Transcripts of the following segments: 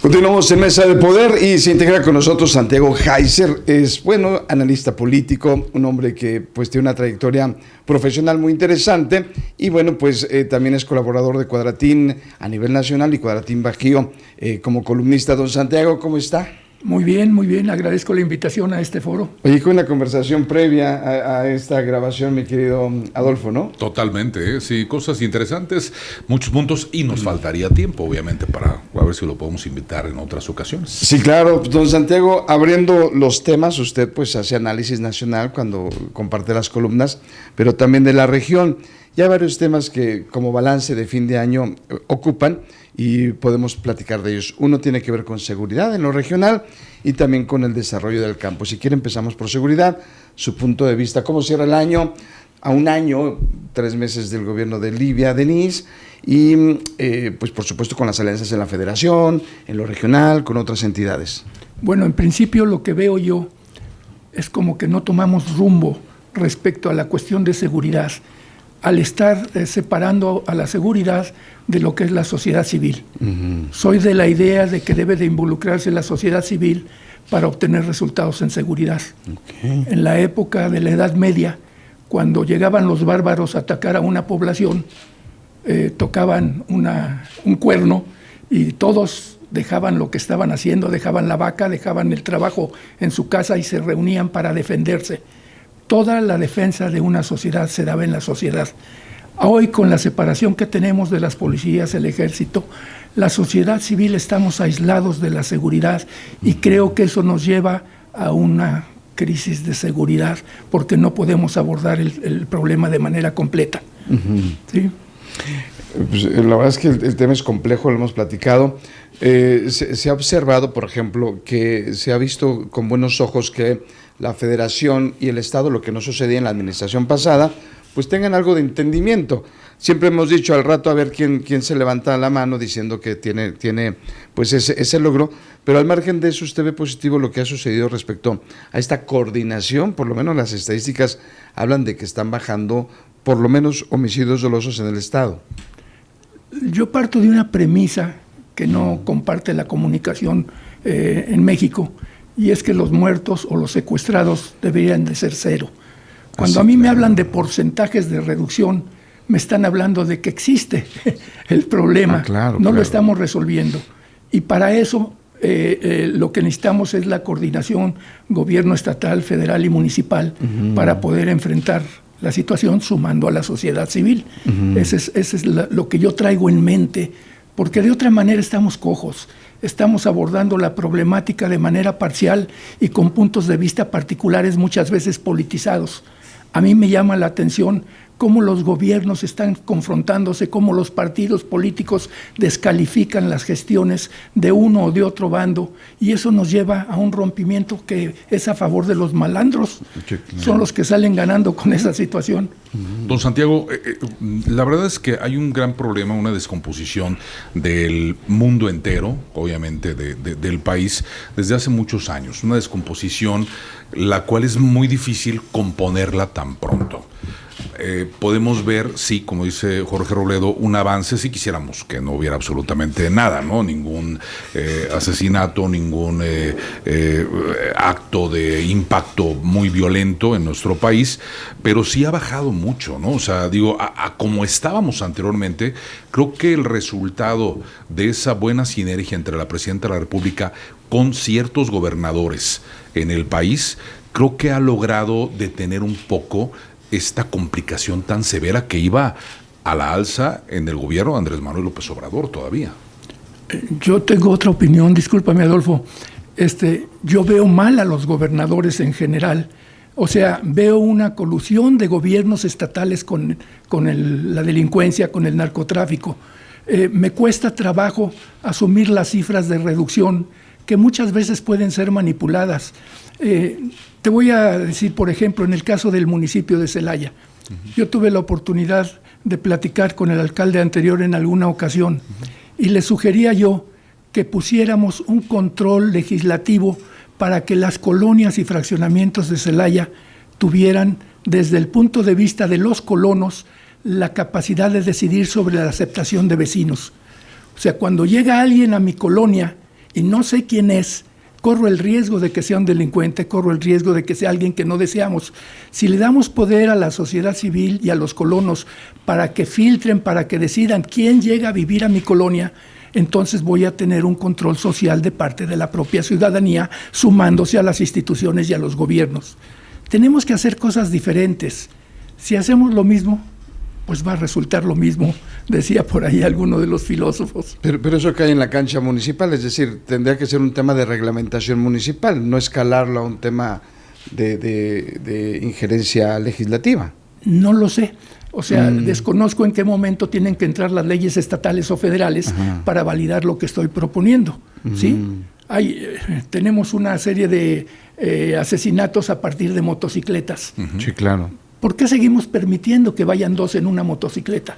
Continuamos en Mesa de Poder y se integra con nosotros Santiago Heiser. Es, analista político, un hombre que pues tiene una trayectoria profesional muy interesante y también es colaborador de Cuadratín a nivel nacional y Cuadratín Bajío como columnista. Don Santiago, ¿cómo está? Muy bien, agradezco la invitación a este foro. Oye, con una conversación previa a esta grabación, mi querido Adolfo, ¿no? Totalmente, sí, cosas interesantes, muchos puntos, y nos faltaría tiempo, obviamente, para a ver si lo podemos invitar en otras ocasiones. Sí, claro, don Santiago, abriendo los temas, usted pues hace análisis nacional cuando comparte las columnas, pero también de la región. Ya hay varios temas que como balance de fin de año ocupan y podemos platicar de ellos. Uno tiene que ver con seguridad en lo regional y también con el desarrollo del campo. Si quiere empezamos por seguridad, su punto de vista, ¿cómo cierra el año? A un año, 3 meses del gobierno de Livia Denis y pues por supuesto con las alianzas en la federación, en lo regional, con otras entidades. Bueno, en principio lo que veo yo es como que no tomamos rumbo respecto a la cuestión de seguridad, al estar separando a la seguridad de lo que es la sociedad civil. Uh-huh. Soy de la idea de que debe de involucrarse la sociedad civil para obtener resultados en seguridad. Okay. En la época de la Edad Media, cuando llegaban los bárbaros a atacar a una población, tocaban un cuerno y todos dejaban lo que estaban haciendo, dejaban la vaca, dejaban el trabajo en su casa y se reunían para defenderse. Toda la defensa de una sociedad se daba en la sociedad. Hoy, con la separación que tenemos de las policías, el ejército, la sociedad civil estamos aislados de la seguridad y creo que eso nos lleva a una crisis de seguridad porque no podemos abordar el problema de manera completa. Uh-huh. ¿Sí? Pues, la verdad es que el tema es complejo, lo hemos platicado. Se ha observado, por ejemplo, que se ha visto con buenos ojos que la Federación y el Estado, lo que no sucedía en la administración pasada, pues tengan algo de entendimiento. Siempre hemos dicho al rato a ver quién se levanta la mano diciendo que tiene pues ese logro, pero al margen de eso usted ve positivo lo que ha sucedido respecto a esta coordinación. Por lo menos las estadísticas hablan de que están bajando por lo menos homicidios dolosos en el Estado. Yo parto de una premisa que no comparte la comunicación en México, y es que los muertos o los secuestrados deberían de ser 0. Cuando a mí me hablan de porcentajes de reducción, me están hablando de que existe el problema, no lo estamos resolviendo. Y para eso lo que necesitamos es la coordinación gobierno estatal, federal y municipal para poder enfrentar la situación sumando a la sociedad civil. Ese es lo que yo traigo en mente, porque de otra manera estamos cojos. Estamos abordando la problemática de manera parcial y con puntos de vista particulares muchas veces politizados. A mí me llama la atención cómo los gobiernos están confrontándose, cómo los partidos políticos descalifican las gestiones de uno o de otro bando, y eso nos lleva a un rompimiento que es a favor de los malandros. Son los que salen ganando con esa situación. Don Santiago, la verdad es que hay un gran problema, una descomposición del mundo entero, obviamente del país, desde hace muchos años. Una descomposición la cual es muy difícil componerla tan pronto. Podemos ver, sí, como dice Jorge Robledo, un avance si quisiéramos que no hubiera absolutamente nada, ¿no? Ningún asesinato, ningún acto de impacto muy violento en nuestro país, pero sí ha bajado mucho, ¿no? O sea, digo, a como estábamos anteriormente, creo que el resultado de esa buena sinergia entre la Presidenta de la República con ciertos gobernadores en el país, creo que ha logrado detener un poco esta complicación tan severa que iba a la alza en el gobierno de Andrés Manuel López Obrador todavía. Yo tengo otra opinión, discúlpame Adolfo. Yo veo mal a los gobernadores en general. O sea, veo una colusión de gobiernos estatales con la delincuencia, con el narcotráfico. Me cuesta trabajo asumir las cifras de reducción que muchas veces pueden ser manipuladas. Te voy a decir, por ejemplo, en el caso del municipio de Celaya. Yo tuve la oportunidad de platicar con el alcalde anterior en alguna ocasión y le sugería yo que pusiéramos un control legislativo para que las colonias y fraccionamientos de Celaya tuvieran, desde el punto de vista de los colonos, la capacidad de decidir sobre la aceptación de vecinos. O sea, cuando llega alguien a mi colonia y no sé quién es, corro el riesgo de que sea un delincuente, corro el riesgo de que sea alguien que no deseamos. Si le damos poder a la sociedad civil y a los colonos para que filtren, para que decidan quién llega a vivir a mi colonia, entonces voy a tener un control social de parte de la propia ciudadanía, sumándose a las instituciones y a los gobiernos. Tenemos que hacer cosas diferentes. Si hacemos lo mismo, pues va a resultar lo mismo, decía por ahí alguno de los filósofos. Pero eso cae en la cancha municipal, es decir, tendría que ser un tema de reglamentación municipal, no escalarlo a un tema de injerencia legislativa. No lo sé. O sea, desconozco en qué momento tienen que entrar las leyes estatales o federales para validar lo que estoy proponiendo, ¿sí? Tenemos una serie de asesinatos a partir de motocicletas. Sí, claro. ¿Por qué seguimos permitiendo que vayan 2 en una motocicleta?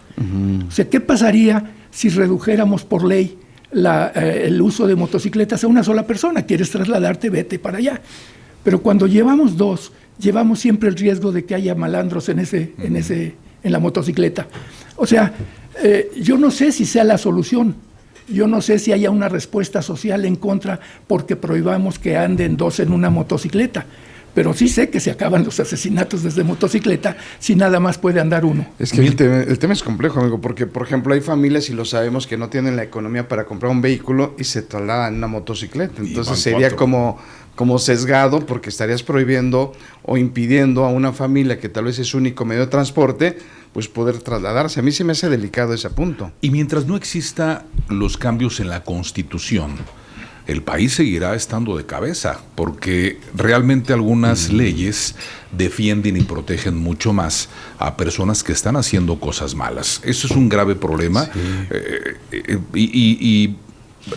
O sea, ¿qué pasaría si redujéramos por ley el uso de motocicletas a una sola persona? ¿Quieres trasladarte? Vete para allá. Pero cuando llevamos 2, llevamos siempre el riesgo de que haya malandros en la motocicleta. O sea, yo no sé si sea la solución. Yo no sé si haya una respuesta social en contra porque prohibamos que anden 2 en una motocicleta. Pero sí sé que se acaban los asesinatos desde motocicleta si nada más puede andar uno. Es que el tema es complejo, amigo, porque, por ejemplo, hay familias, y lo sabemos, que no tienen la economía para comprar un vehículo y se trasladan en una motocicleta. Entonces sería como sesgado, porque estarías prohibiendo o impidiendo a una familia que tal vez es su único medio de transporte, pues poder trasladarse. A mí se me hace delicado ese punto. Y mientras no exista los cambios en la Constitución, el país seguirá estando de cabeza, porque realmente algunas leyes defienden y protegen mucho más a personas que están haciendo cosas malas. Eso es un grave problema. Sí. Y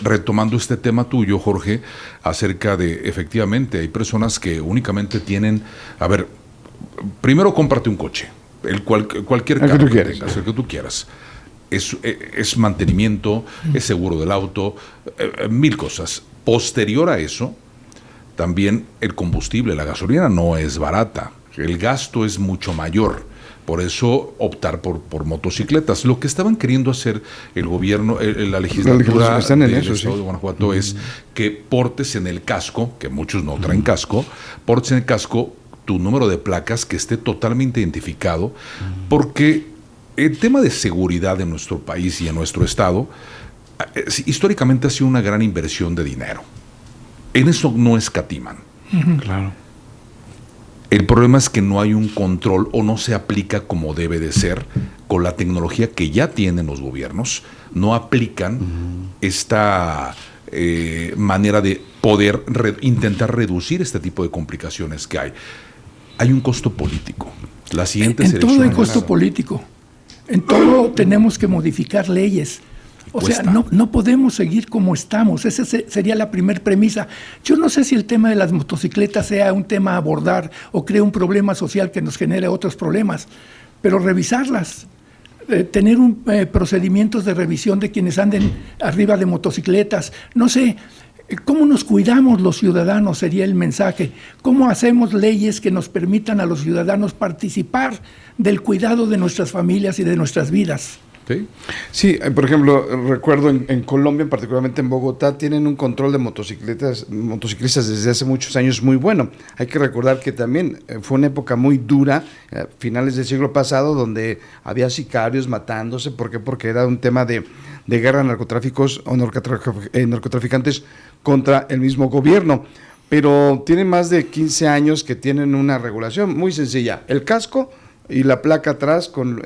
retomando este tema tuyo, Jorge, acerca de, efectivamente, hay personas que únicamente tienen, a ver, primero cómprate un coche, cualquier carro que tengas, el que tú quieras. Es mantenimiento, es seguro del auto, 1000 cosas. Posterior a eso, también el combustible, la gasolina no es barata, el gasto es mucho mayor. Por eso optar por motocicletas. Lo que estaban queriendo hacer el gobierno, la legislatura del Estado de Guanajuato es que portes en el casco, que muchos no traen casco, portes en el casco tu número de placas que esté totalmente identificado, porque el tema de seguridad en nuestro país y en nuestro estado históricamente ha sido una gran inversión de dinero. En eso no escatiman. Claro. El problema es que no hay un control o no se aplica como debe de ser con la tecnología que ya tienen los gobiernos. No aplican esta manera de poder intentar reducir este tipo de complicaciones que hay. Hay un costo político. La siguiente en todo hay costo político. En todo tenemos que modificar leyes. O sea, no podemos seguir como estamos. Esa sería la primera premisa. Yo no sé si el tema de las motocicletas sea un tema a abordar o cree un problema social que nos genere otros problemas, pero revisarlas, tener procedimientos de revisión de quienes anden arriba de motocicletas. No sé, ¿cómo nos cuidamos los ciudadanos? Sería el mensaje. ¿Cómo hacemos leyes que nos permitan a los ciudadanos participar del cuidado de nuestras familias y de nuestras vidas? Sí, por ejemplo, recuerdo en Colombia, particularmente en Bogotá, tienen un control de motociclistas desde hace muchos años muy bueno. Hay que recordar que también fue una época muy dura, finales del siglo pasado, donde había sicarios matándose. ¿Por qué? Porque era un tema de guerra de narcotráficos o narcotraficantes contra el mismo gobierno. Pero tienen más de 15 años que tienen una regulación muy sencilla: el casco y la placa atrás con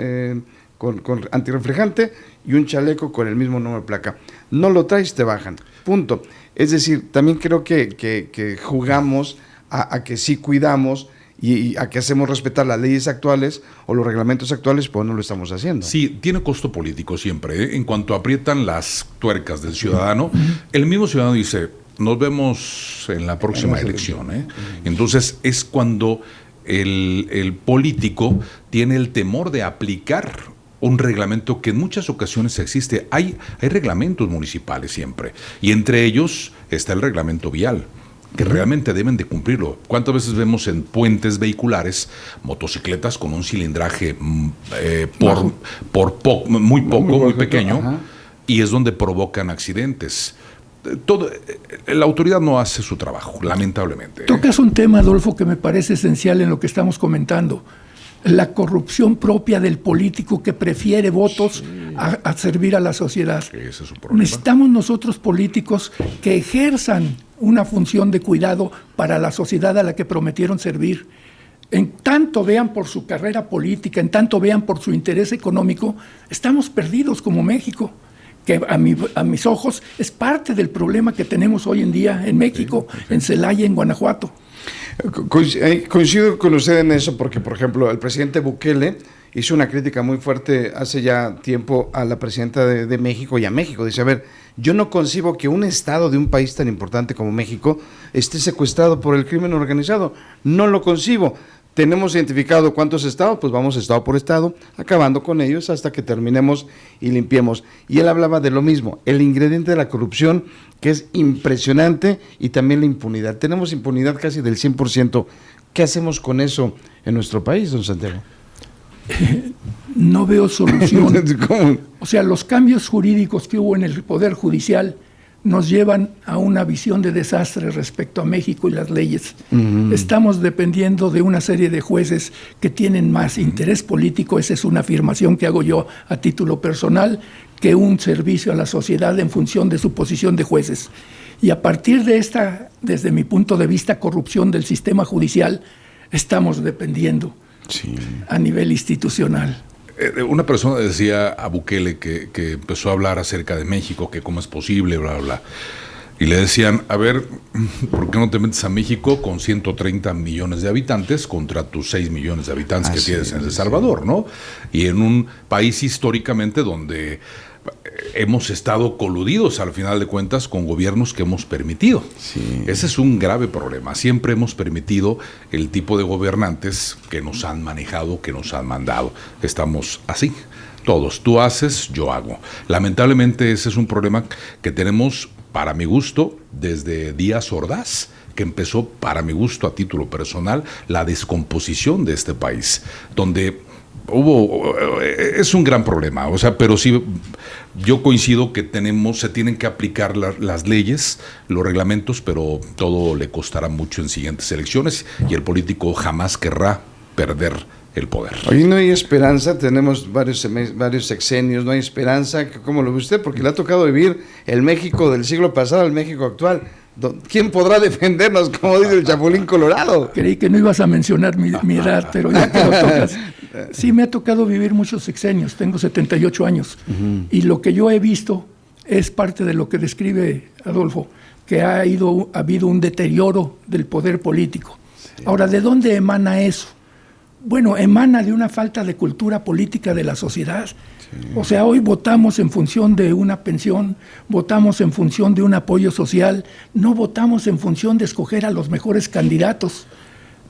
antirreflejante y un chaleco con el mismo número de placa. No lo traes, te bajan. Punto. Es decir, también creo que jugamos a que sí cuidamos y a que hacemos respetar las leyes actuales o los reglamentos actuales, pues no lo estamos haciendo. Sí, tiene costo político siempre, ¿eh? En cuanto aprietan las tuercas del ciudadano, el mismo ciudadano dice, nos vemos en la próxima elección, ¿eh? Entonces es cuando el político tiene el temor de aplicar un reglamento que en muchas ocasiones existe. Hay reglamentos municipales siempre, y entre ellos está el reglamento vial, que realmente deben de cumplirlo. ¿Cuántas veces vemos en puentes vehiculares motocicletas con un cilindraje muy pequeño, y es donde provocan accidentes? la autoridad no hace su trabajo, lamentablemente. Tocas un tema, Adolfo, que me parece esencial en lo que estamos comentando. La corrupción propia del político que prefiere votos a servir a la sociedad. Ese es su problema. Necesitamos nosotros políticos que ejerzan una función de cuidado para la sociedad a la que prometieron servir. En tanto vean por su carrera política, en tanto vean por su interés económico, estamos perdidos como México, que a mis ojos es parte del problema que tenemos hoy en día en México, en Celaya, en Guanajuato. Coincido con usted en eso porque, por ejemplo, el presidente Bukele hizo una crítica muy fuerte hace ya tiempo a la presidenta de México y a México. Dice, a ver, yo no concibo que un estado de un país tan importante como México esté secuestrado por el crimen organizado. No lo concibo. Tenemos identificado cuántos estados, pues vamos estado por estado, acabando con ellos hasta que terminemos y limpiemos. Y él hablaba de lo mismo, el ingrediente de la corrupción, que es impresionante, y también la impunidad. Tenemos impunidad casi del 100%. ¿Qué hacemos con eso en nuestro país, don Santiago? No veo solución. ¿Cómo? O sea, los cambios jurídicos que hubo en el Poder Judicial nos llevan a una visión de desastre respecto a México y las leyes. Estamos dependiendo de una serie de jueces que tienen más interés político, esa es una afirmación que hago yo a título personal, que un servicio a la sociedad en función de su posición de jueces. Y a partir de esta, desde mi punto de vista, corrupción del sistema judicial, estamos dependiendo a nivel institucional. Una persona decía a Bukele que empezó a hablar acerca de México, que cómo es posible, bla, bla, bla. Y le decían, a ver, ¿por qué no te metes a México con 130 millones de habitantes contra tus 6 millones de habitantes que tienes en El Salvador, ¿no? Y en un país históricamente donde hemos estado coludidos al final de cuentas con gobiernos que hemos permitido. Ese es un grave problema. Siempre hemos permitido el tipo de gobernantes que nos han manejado, que nos han mandado. Estamos así, todos. Tú haces, yo hago. Lamentablemente ese es un problema que tenemos, para mi gusto, desde Díaz Ordaz, que empezó, para mi gusto, a título personal, la descomposición de este país, donde es un gran problema, o sea, pero sí, yo coincido que se tienen que aplicar las leyes, los reglamentos, pero todo le costará mucho en siguientes elecciones y el político jamás querrá perder el poder. Hoy no hay esperanza, tenemos varios sexenios, no hay esperanza. ¿Cómo lo ve usted? Porque le ha tocado vivir el México del siglo pasado, el México actual. ¿Quién podrá defendernos, como dice el Chapulín Colorado? Creí que no ibas a mencionar mi edad, pero ya que lo tocas. Sí, me ha tocado vivir muchos sexenios, tengo 78 años, y lo que yo he visto es parte de lo que describe Adolfo, que ha habido un deterioro del poder político. Ahora, ¿de dónde emana eso? Bueno, emana de una falta de cultura política de la sociedad. O sea, hoy votamos en función de una pensión, votamos en función de un apoyo social, no votamos en función de escoger a los mejores candidatos.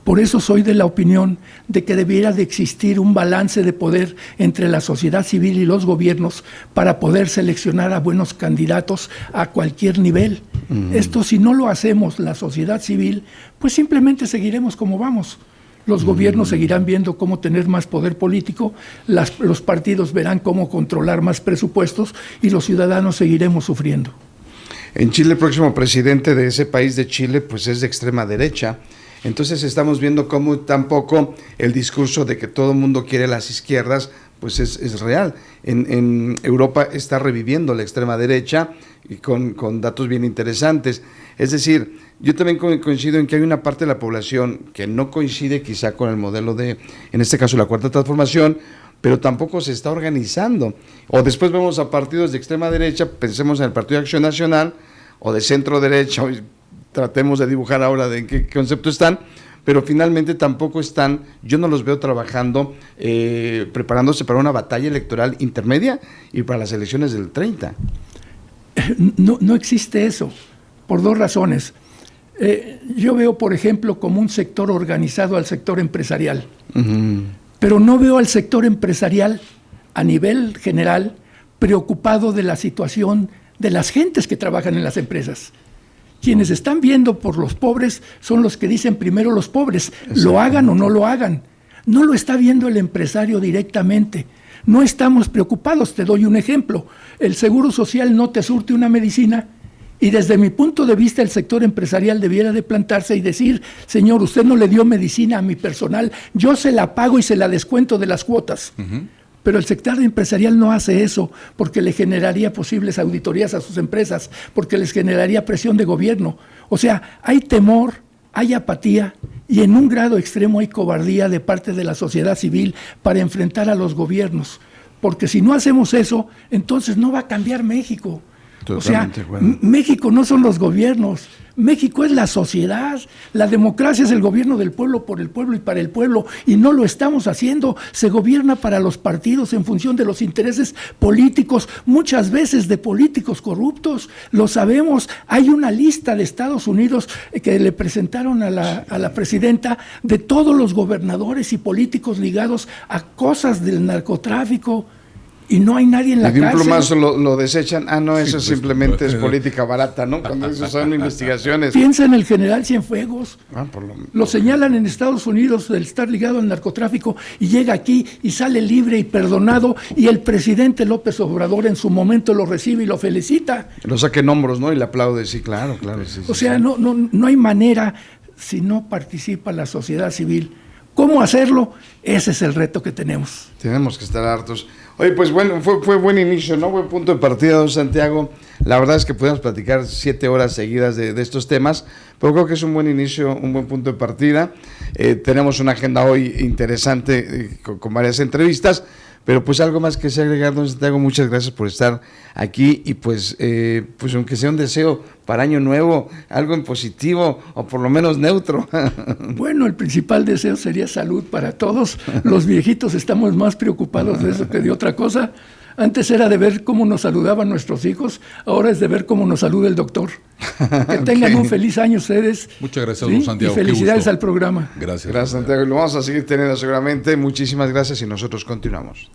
Por eso soy de la opinión de que debiera de existir un balance de poder entre la sociedad civil y los gobiernos para poder seleccionar a buenos candidatos a cualquier nivel. Esto, si no lo hacemos la sociedad civil, pues simplemente seguiremos como vamos. Los gobiernos seguirán viendo cómo tener más poder político, los partidos verán cómo controlar más presupuestos y los ciudadanos seguiremos sufriendo. En Chile, el próximo presidente de ese país de Chile, pues es de extrema derecha. Entonces estamos viendo cómo tampoco el discurso de que todo el mundo quiere las izquierdas, pues es real. En Europa está reviviendo la extrema derecha y con datos bien interesantes. Es decir, yo también coincido en que hay una parte de la población que no coincide quizá con el modelo de, en este caso, la Cuarta Transformación, pero tampoco se está organizando. O después vemos a partidos de extrema derecha, pensemos en el Partido de Acción Nacional, o de centro derecha, tratemos de dibujar ahora de en qué concepto están, pero finalmente tampoco están, yo no los veo trabajando, preparándose para una batalla electoral intermedia y para las elecciones del 30. No existe eso, por dos razones. Yo veo, por ejemplo, como un sector organizado al sector empresarial, pero no veo al sector empresarial a nivel general preocupado de la situación de las gentes que trabajan en las empresas. Quienes están viendo por los pobres son los que dicen primero los pobres, lo hagan o no lo hagan. No lo está viendo el empresario directamente. No estamos preocupados. Te doy un ejemplo. El Seguro Social no te surte una medicina Y desde mi punto de vista, el sector empresarial debiera de plantarse y decir, señor, usted no le dio medicina a mi personal, yo se la pago y se la descuento de las cuotas. Pero el sector empresarial no hace eso porque le generaría posibles auditorías a sus empresas, porque les generaría presión de gobierno. O sea, hay temor, hay apatía y en un grado extremo hay cobardía de parte de la sociedad civil para enfrentar a los gobiernos. Porque si no hacemos eso, entonces no va a cambiar México. Totalmente, o sea, México no son los gobiernos, México es la sociedad, la democracia es el gobierno del pueblo, por el pueblo y para el pueblo, y no lo estamos haciendo. Se gobierna para los partidos en función de los intereses políticos, muchas veces de políticos corruptos, lo sabemos. Hay una lista de Estados Unidos que le presentaron a la presidenta de todos los gobernadores y políticos ligados a cosas del narcotráfico. Y no hay nadie en la cárcel. Y de un cárcel. plumazo lo desechan. Ah, no, eso simplemente es política barata, ¿no? Cuando eso son investigaciones. Piensa en el general Cienfuegos. Por lo señalan en Estados Unidos de estar ligado al narcotráfico y llega aquí y sale libre y perdonado, y el presidente López Obrador en su momento lo recibe y lo felicita. Lo saca en hombros, ¿no? Y le aplaude, sí, claro. Sí, o sea, no hay manera si no participa la sociedad civil. ¿Cómo hacerlo? Ese es el reto que tenemos. Tenemos que estar hartos. Oye, pues bueno, fue buen inicio, ¿no? Buen punto de partida, don Santiago. La verdad es que podemos platicar 7 horas seguidas de estos temas, pero creo que es un buen inicio, un buen punto de partida. Tenemos una agenda hoy interesante con varias entrevistas, pero pues algo más que se agregar, don Santiago. Muchas gracias por estar aquí y pues aunque sea un deseo para año nuevo, algo en positivo o por lo menos neutro. Bueno, el principal deseo sería salud para todos. Los viejitos estamos más preocupados de eso que de otra cosa. Antes era de ver cómo nos saludaban nuestros hijos, ahora es de ver cómo nos saluda el doctor. Que tengan un feliz año ustedes. Muchas gracias, don Santiago. Y felicidades al programa. Gracias. Gracias, Santiago. Lo vamos a seguir teniendo seguramente. Muchísimas gracias y nosotros continuamos.